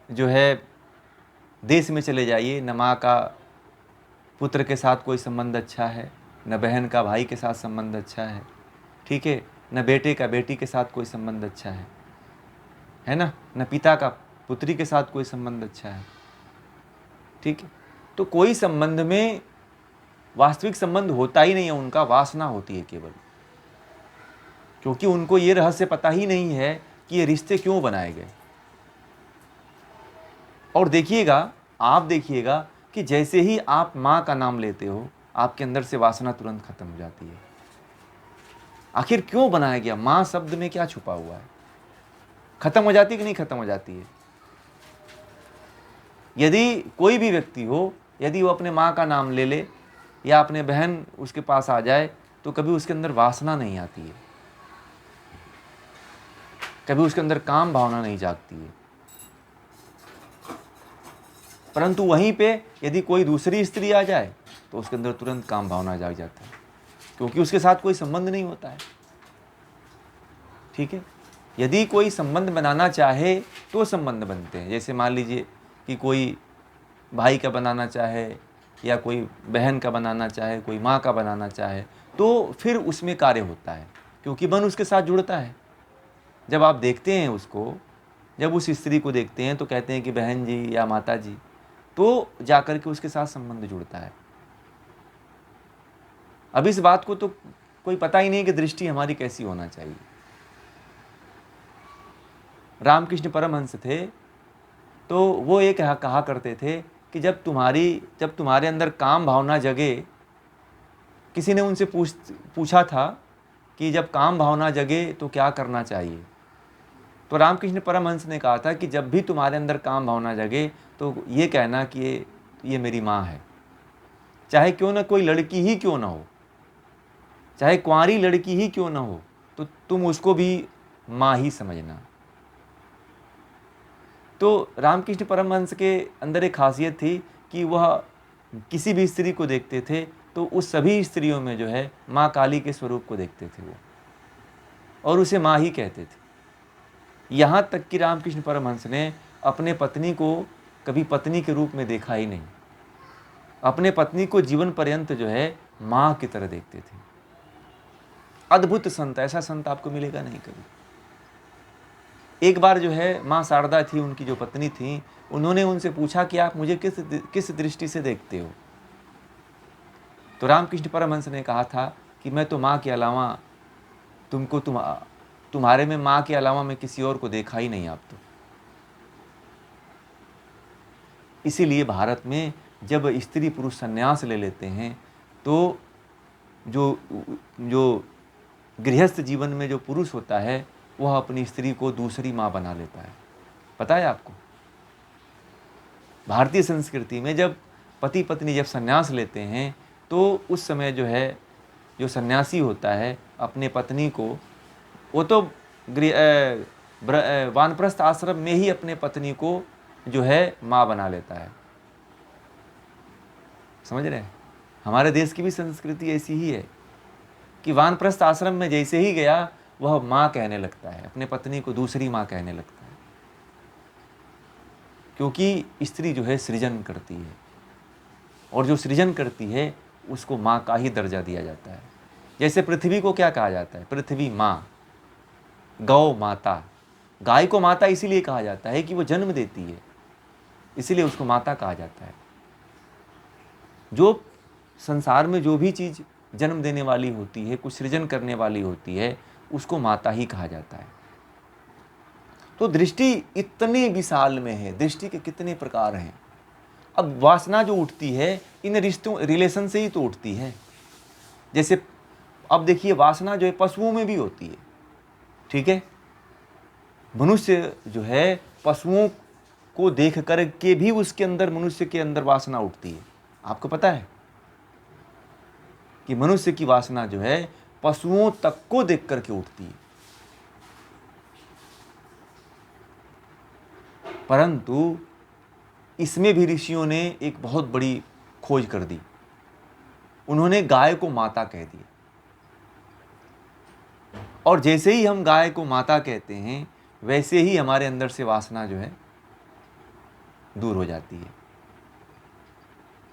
जो है देश में चले जाइए, न माँ का पुत्र के साथ कोई संबंध अच्छा है, न बहन का भाई के साथ संबंध अच्छा है, ठीक है, न बेटे का बेटी के साथ कोई संबंध अच्छा है ना, न पिता का पुत्री के साथ कोई संबंध अच्छा है, ठीक है। तो कोई संबंध में वास्तविक संबंध होता ही नहीं है, उनका वासना होती है केवल, क्योंकि उनको ये रहस्य पता ही नहीं है कि ये रिश्ते क्यों बनाए गए। और देखिएगा, आप देखिएगा कि जैसे ही आप माँ का नाम लेते हो, आपके अंदर से वासना तुरंत खत्म हो जाती है। आखिर क्यों बनाया गया? माँ शब्द में क्या छुपा हुआ है? खत्म हो जाती है कि नहीं खत्म हो जाती है? यदि कोई भी व्यक्ति हो, यदि वो अपने माँ का नाम ले ले या अपने बहन उसके पास आ जाए, तो कभी उसके अंदर वासना नहीं आती है, कभी उसके अंदर काम भावना नहीं जागती है। परंतु वहीं पे यदि कोई दूसरी स्त्री आ जाए तो उसके अंदर तुरंत काम भावना जाग जाता है, क्योंकि उसके साथ कोई संबंध नहीं होता है, ठीक है। यदि कोई संबंध बनाना चाहे तो संबंध बनते हैं। जैसे मान लीजिए कि कोई भाई का बनाना चाहे या कोई बहन का बनाना चाहे, कोई माँ का बनाना चाहे, तो फिर उसमें कार्य होता है, क्योंकि मन उसके साथ जुड़ता है। जब आप देखते हैं उसको, जब उस स्त्री को देखते हैं तो कहते हैं कि बहन जी या माता जी, तो जाकर के उसके साथ संबंध जुड़ता है। अब इस बात को तो कोई पता ही नहीं कि दृष्टि हमारी कैसी होना चाहिए। रामकृष्ण परमहंस थे, तो वो ये कहा करते थे कि जब तुम्हारे अंदर काम भावना जगे, किसी ने उनसे पूछा था कि जब काम भावना जगे तो क्या करना चाहिए, तो रामकृष्ण परमहंस ने कहा था कि जब भी तुम्हारे अंदर काम भावना जगे तो ये कहना कि ये मेरी माँ है, चाहे क्यों ना कोई लड़की ही क्यों ना हो, चाहे कुंवारी लड़की ही क्यों ना हो, तो तुम उसको भी माँ ही समझना। तो रामकृष्ण परमहंस के अंदर एक खासियत थी कि वह किसी भी स्त्री को देखते थे तो उस सभी स्त्रियों में जो है माँ काली के स्वरूप को देखते थे वो, और उसे माँ ही कहते थे। यहाँ तक कि रामकृष्ण परमहंस ने अपने पत्नी को कभी पत्नी के रूप में देखा ही नहीं, अपने पत्नी को जीवन पर्यंत जो है माँ की तरह देखते थे। अद्भुत संत, ऐसा संत आपको मिलेगा नहीं कभी। एक बार जो है माँ शारदा थी, उनकी जो पत्नी थी, उन्होंने उनसे पूछा कि आप मुझे किस दृष्टि से देखते हो। तो रामकृष्ण परमहंस ने कहा था कि मैं तो माँ के अलावा तुम्हारे में माँ के अलावा मैं किसी और को देखा ही नहीं आप तो। इसीलिए भारत में जब स्त्री पुरुष संन्यास ले लेते हैं तो जो जो गृहस्थ जीवन में जो पुरुष होता है वह अपनी स्त्री को दूसरी माँ बना लेता है। पता है आपको, भारतीय संस्कृति में जब पति पत्नी जब संन्यास लेते हैं तो उस समय जो है जो सन्यासी होता है अपने पत्नी को, वो तो वानप्रस्थ आश्रम में ही अपने पत्नी को जो है माँ बना लेता है। समझ रहे हैं? हमारे देश की भी संस्कृति ऐसी ही है कि वानप्रस्थ आश्रम में जैसे ही गया वह माँ कहने लगता है, अपने पत्नी को दूसरी माँ कहने लगता है, क्योंकि स्त्री जो है सृजन करती है, और जो सृजन करती है उसको माँ का ही दर्जा दिया जाता है। जैसे पृथ्वी को क्या कहा जाता है? पृथ्वी माँ, गौ माता। गाय को माता इसीलिए कहा जाता है कि वो जन्म देती है, इसीलिए उसको माता कहा जाता है। जो संसार में जो भी चीज़ जन्म देने वाली होती है, कुछ सृजन करने वाली होती है, उसको माता ही कहा जाता है। तो दृष्टि इतने विशाल में है, दृष्टि के कितने प्रकार हैं। अब वासना जो उठती है इन रिश्तों रिलेशन से ही तो उठती है। जैसे अब देखिए वासना जो है पशुओं में भी होती है, ठीक है। मनुष्य जो है पशुओं को देख कर के भी उसके अंदर, मनुष्य के अंदर वासना उठती है। आपको पता है कि मनुष्य की वासना जो है पशुओं तक को देख करके उठती है। परंतु इसमें भी ऋषियों ने एक बहुत बड़ी खोज कर दी। उन्होंने गाय को माता कह दिया, और जैसे ही हम गाय को माता कहते हैं वैसे ही हमारे अंदर से वासना जो है दूर हो जाती है।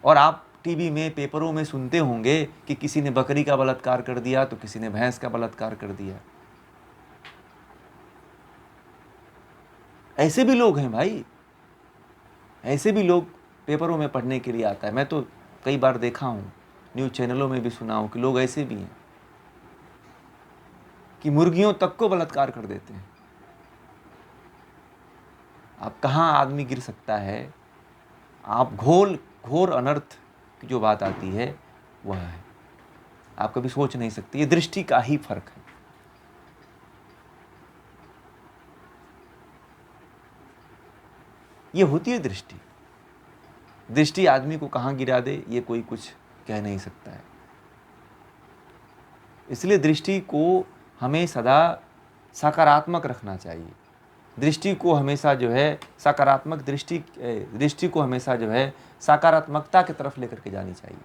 और आप टीवी में, पेपरों में सुनते होंगे कि किसी ने बकरी का बलात्कार कर दिया तो किसी ने भैंस का बलात्कार कर दिया। ऐसे भी लोग हैं भाई, ऐसे भी लोग पेपरों में पढ़ने के लिए आता है। मैं तो कई बार देखा हूँ, न्यूज़ चैनलों में भी सुना हूँ कि लोग ऐसे भी हैं कि मुर्गियों तक को बलात्कार कर देते हैं। अब कहाँ आदमी गिर सकता है, आप घोर अनर्थ की जो बात आती है वह है, आप कभी सोच नहीं सकते। ये दृष्टि का ही फर्क है। ये होती है दृष्टि। दृष्टि आदमी को कहाँ गिरा दे ये कोई कुछ कह नहीं सकता है। इसलिए दृष्टि को हमें सदा सकारात्मक रखना चाहिए। दृष्टि को हमेशा जो है सकारात्मक दृष्टि को हमेशा जो है सकारात्मकता की तरफ लेकर के जानी चाहिए।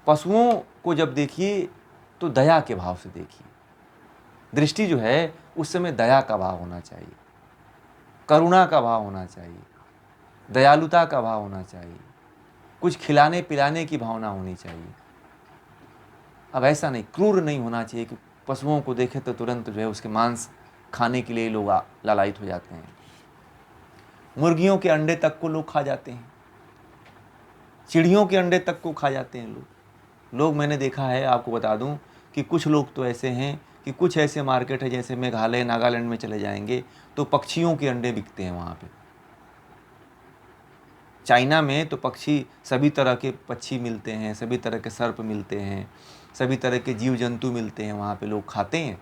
पशुओं को जब देखिए तो दया के भाव से देखिए। दृष्टि जो है उस समय दया का भाव होना चाहिए, करुणा का भाव होना चाहिए, दयालुता का भाव होना चाहिए, कुछ खिलाने पिलाने की भावना होनी चाहिए। अब ऐसा नहीं, क्रूर नहीं होना चाहिए कि पशुओं को देखे तो तुरंत जो है उसके मांस खाने के लिए लोग लालायित हो जाते हैं। मुर्गियों के अंडे तक को लोग खा जाते हैं, चिड़ियों के अंडे तक को खा जाते हैं लोग। मैंने देखा है, आपको बता दूं कि कुछ लोग तो ऐसे हैं कि कुछ ऐसे मार्केट है, जैसे मेघालय नागालैंड में चले जाएंगे तो पक्षियों के अंडे बिकते हैं वहाँ पे। चाइना में तो पक्षी, सभी तरह के पक्षी मिलते हैं, सभी तरह के सर्प मिलते हैं, सभी तरह के जीव जंतु मिलते हैं, वहाँ पे लोग खाते हैं।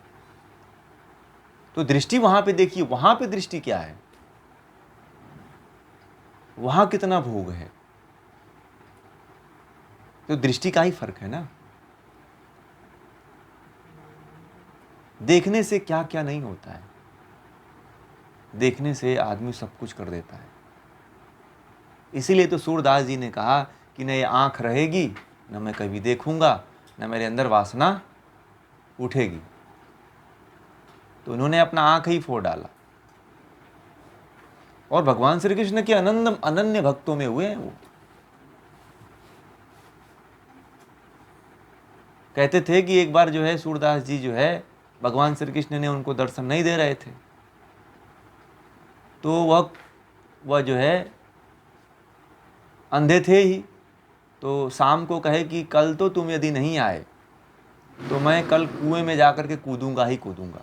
तो दृष्टि वहाँ पे देखिए, वहाँ पे दृष्टि क्या है, वहाँ कितना भोग है। तो दृष्टि का ही फर्क है ना। देखने से क्या क्या नहीं होता है, देखने से आदमी सब कुछ कर देता है। इसीलिए तो सूरदास जी ने कहा कि न ये आँख रहेगी, न मैं कभी देखूंगा, न मेरे अंदर वासना उठेगी। तो उन्होंने अपना आँख ही फोड़ डाला। और भगवान श्री कृष्ण के अनन्य भक्तों में हुए हैं वो। कहते थे कि एक बार जो है सूरदास जी जो है, भगवान श्री कृष्ण ने उनको दर्शन नहीं दे रहे थे, तो वह जो है अंधे थे ही। तो शाम को कहे कि कल तो तुम यदि नहीं आए तो मैं कल कुएं में जाकर के कूदूंगा ही कूदूंगा।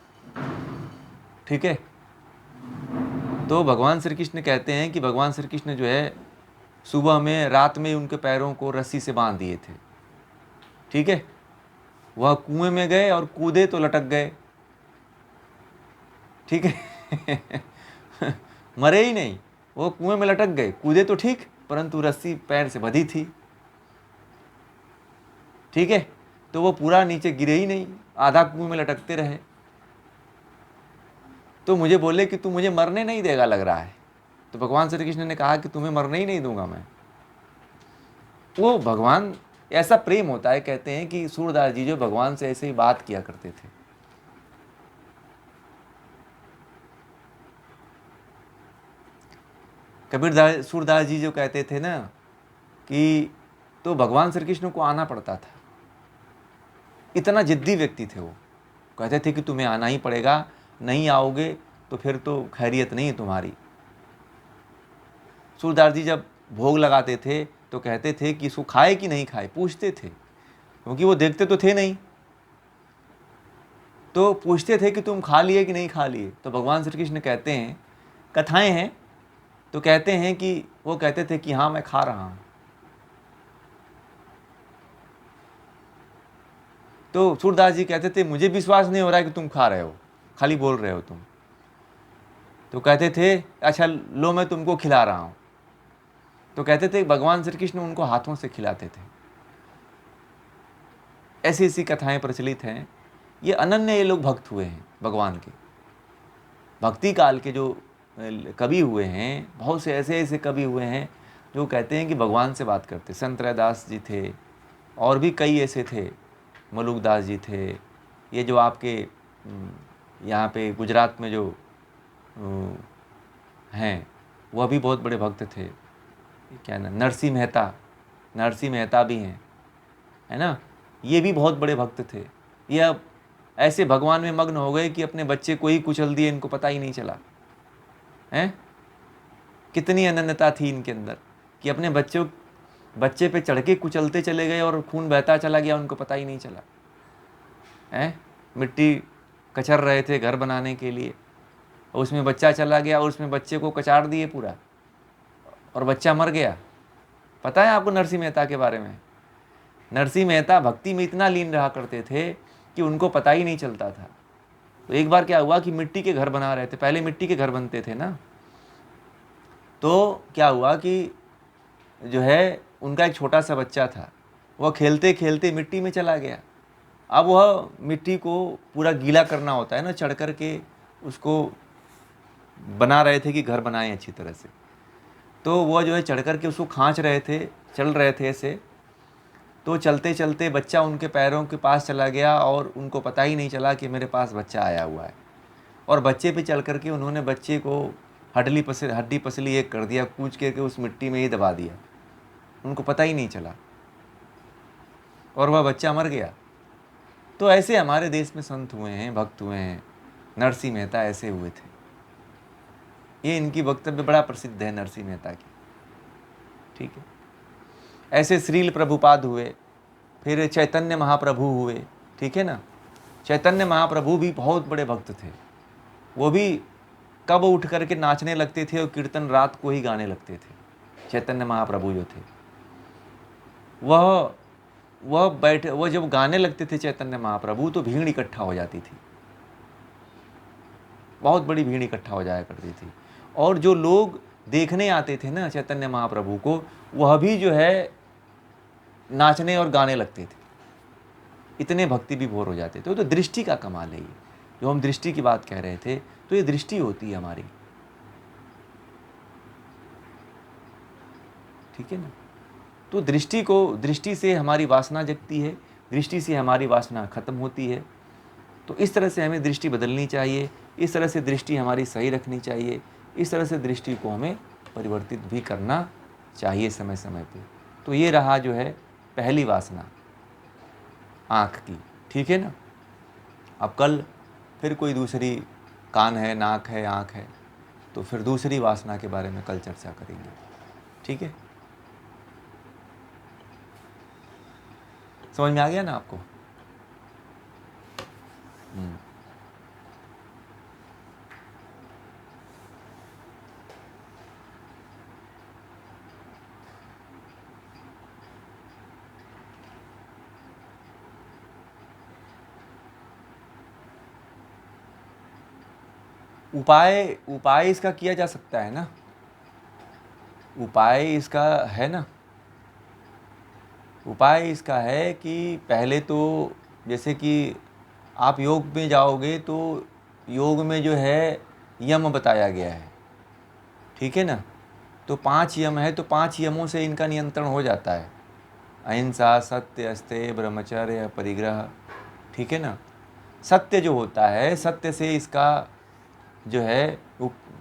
ठीक है। तो भगवान श्री कृष्ण कहते हैं कि भगवान श्री कृष्ण जो है सुबह में, रात में उनके पैरों को रस्सी से बांध दिए थे। ठीक है। वह कुएं में गए और कूदे तो लटक गए। ठीक है। मरे ही नहीं, वो कुएं में लटक गए। कूदे तो ठीक, परंतु रस्सी पैर से बंधी थी। ठीक है। तो वो पूरा नीचे गिरे ही नहीं, आधा कुएं में लटकते रहे। तो मुझे बोले कि तू मुझे मरने नहीं देगा लग रहा है। तो भगवान श्री कृष्ण ने कहा कि तुम्हें मरने ही नहीं दूंगा मैं। वो भगवान, ऐसा प्रेम होता है। कहते हैं कि सूरदास जी जो भगवान से ऐसे ही बात किया करते थे। सूरदास जी जो कहते थे ना कि तो भगवान श्री कृष्ण को आना पड़ता था। इतना जिद्दी व्यक्ति थे वो। कहते थे कि तुम्हें आना ही पड़ेगा, नहीं आओगे तो फिर तो खैरियत नहीं है तुम्हारी। सूरदास जी जब भोग लगाते थे तो कहते थे कि इसको खाए कि नहीं खाए, पूछते थे, क्योंकि वो देखते तो थे नहीं। तो पूछते थे कि तुम खा लिए कि नहीं खा लिए। तो भगवान श्री कृष्ण कहते हैं, कथाएं हैं तो कहते हैं कि वो कहते थे कि हाँ मैं खा रहा हूँ। तो सूरदास जी कहते थे मुझे विश्वास नहीं हो रहा है कि तुम खा रहे हो, खाली बोल रहे हो तुम। तो कहते थे अच्छा लो मैं तुमको खिला रहा हूँ। तो कहते थे भगवान श्री कृष्ण उनको हाथों से खिलाते थे। ऐसी ऐसी कथाएं प्रचलित हैं। ये अनन्य, ये लोग भक्त हुए हैं भगवान के। भक्ति काल के जो कवि हुए हैं, बहुत से ऐसे ऐसे कवि हुए हैं जो कहते हैं कि भगवान से बात करते। संत रैदास जी थे, और भी कई ऐसे थे, मलुकदास जी थे। ये जो आपके यहाँ पे गुजरात में जो हैं, वह भी बहुत बड़े भक्त थे। क्या ना, नरसिंह मेहता भी हैं, है ना, ये भी बहुत बड़े भक्त थे। ये अब ऐसे भगवान में मग्न हो गए कि अपने बच्चे को ही कुचल दिए, इनको पता ही नहीं चला। हैं, कितनी अनन्यता थी इनके अंदर कि अपने बच्चे पे चढ़ के कुचलते चले गए और खून बहता चला गया, उनको पता ही नहीं चला। हैं, मिट्टी कचर रहे थे घर बनाने के लिए, और उसमें बच्चा चला गया और उसमें बच्चे को कचाड़ दिए पूरा, और बच्चा मर गया। पता है आपको नरसिंह मेहता के बारे में? नरसिंह मेहता भक्ति में इतना लीन रहा करते थे कि उनको पता ही नहीं चलता था। तो एक बार क्या हुआ कि मिट्टी के घर बना रहे थे, पहले मिट्टी के घर बनते थे ना, तो क्या हुआ कि जो है उनका एक छोटा सा बच्चा था, वह खेलते खेलते मिट्टी में चला गया। अब वह मिट्टी को पूरा गीला करना होता है ना, चढ़ कर के उसको बना रहे थे कि घर बनाएं अच्छी तरह से। तो वह जो है चढ़ कर के उसको खींच रहे थे, चल रहे थे ऐसे। तो चलते चलते बच्चा उनके पैरों के पास चला गया और उनको पता ही नहीं चला कि मेरे पास बच्चा आया हुआ है। और बच्चे पे चल कर के उन्होंने बच्चे को हड्डी पसली एक कर दिया, कूच के उस मिट्टी में ही दबा दिया, उनको पता ही नहीं चला, और वह बच्चा मर गया। तो ऐसे हमारे देश में संत हुए हैं, भक्त हुए हैं। नरसिंह मेहता ऐसे हुए थे। ये इनकी वक्तव्य बड़ा प्रसिद्ध है नरसिंह मेहता की, ठीक है। ऐसे श्रील प्रभुपाद हुए, फिर चैतन्य महाप्रभु हुए, ठीक है ना। चैतन्य महाप्रभु भी बहुत बड़े भक्त थे। वो भी कब उठ करके नाचने लगते थे और कीर्तन रात को ही गाने लगते थे। चैतन्य महाप्रभु जो थे वह जब गाने लगते थे चैतन्य महाप्रभु, तो भीड़ इकट्ठा हो जाती थी, बहुत बड़ी भीड़ इकट्ठा हो जाया करती थी। और जो लोग देखने आते थे ना चैतन्य महाप्रभु को, वह भी जो है नाचने और गाने लगते थे, इतने भक्ति भी भोर हो जाते थे। तो दृष्टि का कमाल है ये, जो हम दृष्टि की बात कह रहे थे, तो ये दृष्टि होती है हमारी, ठीक है ना। तो दृष्टि से हमारी वासना जगती है, दृष्टि से हमारी वासना खत्म होती है। तो इस तरह से हमें दृष्टि बदलनी चाहिए, इस तरह से दृष्टि हमारी सही रखनी चाहिए, इस तरह से दृष्टि को हमें परिवर्तित भी करना चाहिए समय समय पे। तो ये रहा जो है पहली वासना, आँख की, ठीक है ना। अब कल फिर कोई दूसरी, कान है, नाक है, आँख है, तो फिर दूसरी वासना के बारे में कल चर्चा करेंगे, ठीक है। समझ में आ गया ना आपको? उपाय इसका किया जा सकता है ना, उपाय इसका है ना। उपाय इसका है कि पहले तो जैसे कि आप योग में जाओगे तो योग में जो है यम बताया गया है, ठीक है ना। तो 5 यम है, तो 5 यमों से इनका नियंत्रण हो जाता है। अहिंसा, सत्य, अस्तेय, ब्रह्मचर्य, अपरिग्रह, ठीक है ना। सत्य जो होता है, सत्य से इसका जो है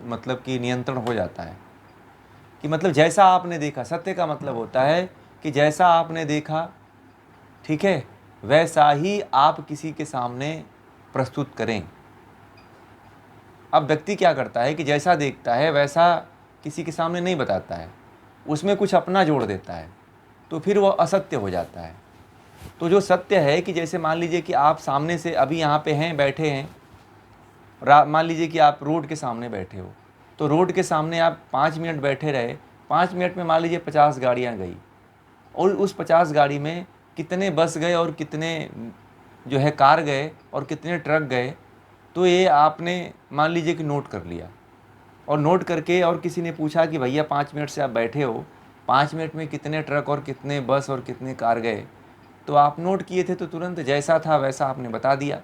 मतलब कि नियंत्रण हो जाता है। कि मतलब जैसा आपने देखा, सत्य का मतलब होता है कि जैसा आपने देखा, ठीक है, वैसा ही आप किसी के सामने प्रस्तुत करें। अब व्यक्ति क्या करता है कि जैसा देखता है वैसा किसी के सामने नहीं बताता है, उसमें कुछ अपना जोड़ देता है, तो फिर वह असत्य हो जाता है। तो जो सत्य है कि जैसे मान लीजिए कि आप सामने से अभी यहाँ पे हैं, बैठे हैं, मान लीजिए कि आप रोड के सामने बैठे हो, तो रोड के सामने आप 5 मिनट बैठे रहे, 5 मिनट में मान लीजिए 50 गाड़ियाँ गई, और उस 50 गाड़ी में कितने बस गए और कितने जो है कार गए और कितने ट्रक गए, तो ये आपने मान लीजिए कि नोट कर लिया। और नोट करके और किसी ने पूछा कि भैया 5 मिनट से आप बैठे हो, 5 मिनट में कितने ट्रक और कितने बस और कितने कार गए, तो आप नोट किए थे, तो तुरंत जैसा था वैसा आपने बता दिया।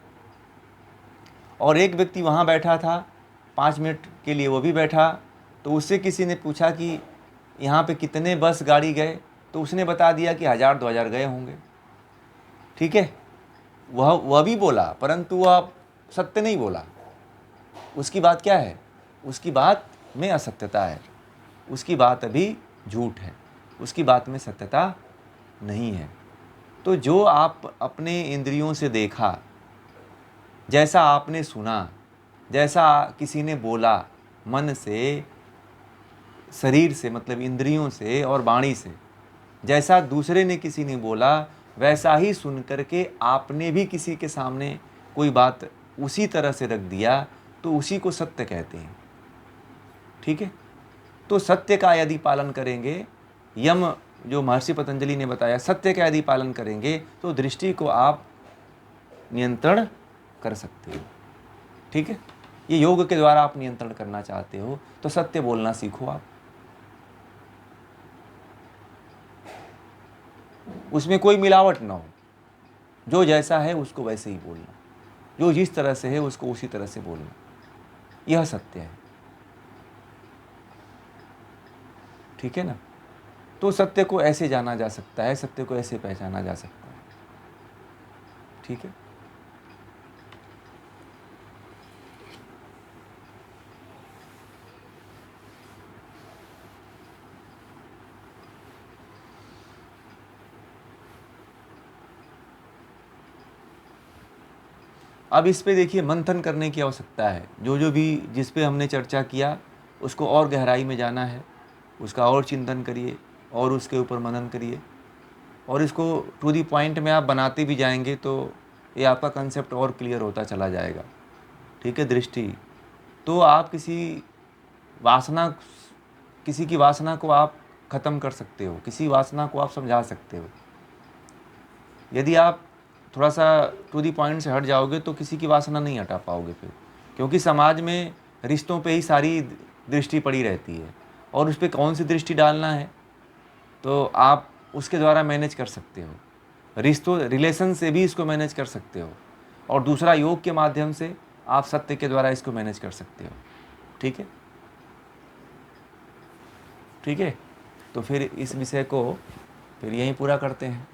और एक व्यक्ति वहाँ बैठा था 5 मिनट के लिए, वो भी बैठा, तो उससे किसी ने पूछा कि यहाँ पे कितने बस गाड़ी गए, तो उसने बता दिया कि 1000-2000 गए होंगे, ठीक है। वह भी बोला, परंतु वह सत्य नहीं बोला। उसकी बात क्या है? उसकी बात में असत्यता है, उसकी बात अभी झूठ है, उसकी बात में सत्यता नहीं है। तो जो आप अपने इंद्रियों से देखा, जैसा आपने सुना, जैसा किसी ने बोला मन से, शरीर से मतलब इंद्रियों से और वाणी से, जैसा दूसरे ने किसी ने बोला वैसा ही सुन करके आपने भी किसी के सामने कोई बात उसी तरह से रख दिया, तो उसी को सत्य कहते हैं। ठीक है, तो सत्य का यदि पालन करेंगे, यम जो महर्षि पतंजलि ने बताया, सत्य का यदि पालन करेंगे तो दृष्टि को आप नियंत्रण कर सकते हो। ठीक है, ये योग के द्वारा आप नियंत्रण करना चाहते हो तो सत्य बोलना सीखो आप। उसमें कोई मिलावट ना हो, जो जैसा है उसको वैसे ही बोलना, जो जिस तरह से है उसको उसी तरह से बोलना, यह सत्य है। ठीक है ना, तो सत्य को ऐसे जाना जा सकता है, सत्य को ऐसे पहचाना जा सकता है। ठीक है, अब इस पे देखिए मंथन करने की आवश्यकता है। जो जो भी जिस पे हमने चर्चा किया उसको और गहराई में जाना है, उसका और चिंतन करिए और उसके ऊपर मनन करिए, और इसको टू दी पॉइंट में आप बनाते भी जाएंगे तो ये आपका कंसेप्ट और क्लियर होता चला जाएगा। ठीक है, दृष्टि तो आप किसी की वासना को आप ख़त्म कर सकते हो, किसी वासना को आप समझा सकते हो। यदि आप थोड़ा सा टू दी पॉइंट से हट जाओगे तो किसी की वासना नहीं हटा पाओगे फिर, क्योंकि समाज में रिश्तों पे ही सारी दृष्टि पड़ी रहती है, और उस पर कौन सी दृष्टि डालना है तो आप उसके द्वारा मैनेज कर सकते हो। रिलेशन से भी इसको मैनेज कर सकते हो, और दूसरा योग के माध्यम से आप सत्य के द्वारा इसको मैनेज कर सकते हो। ठीक है, ठीक है, तो फिर इस विषय को फिर यहीं पूरा करते हैं।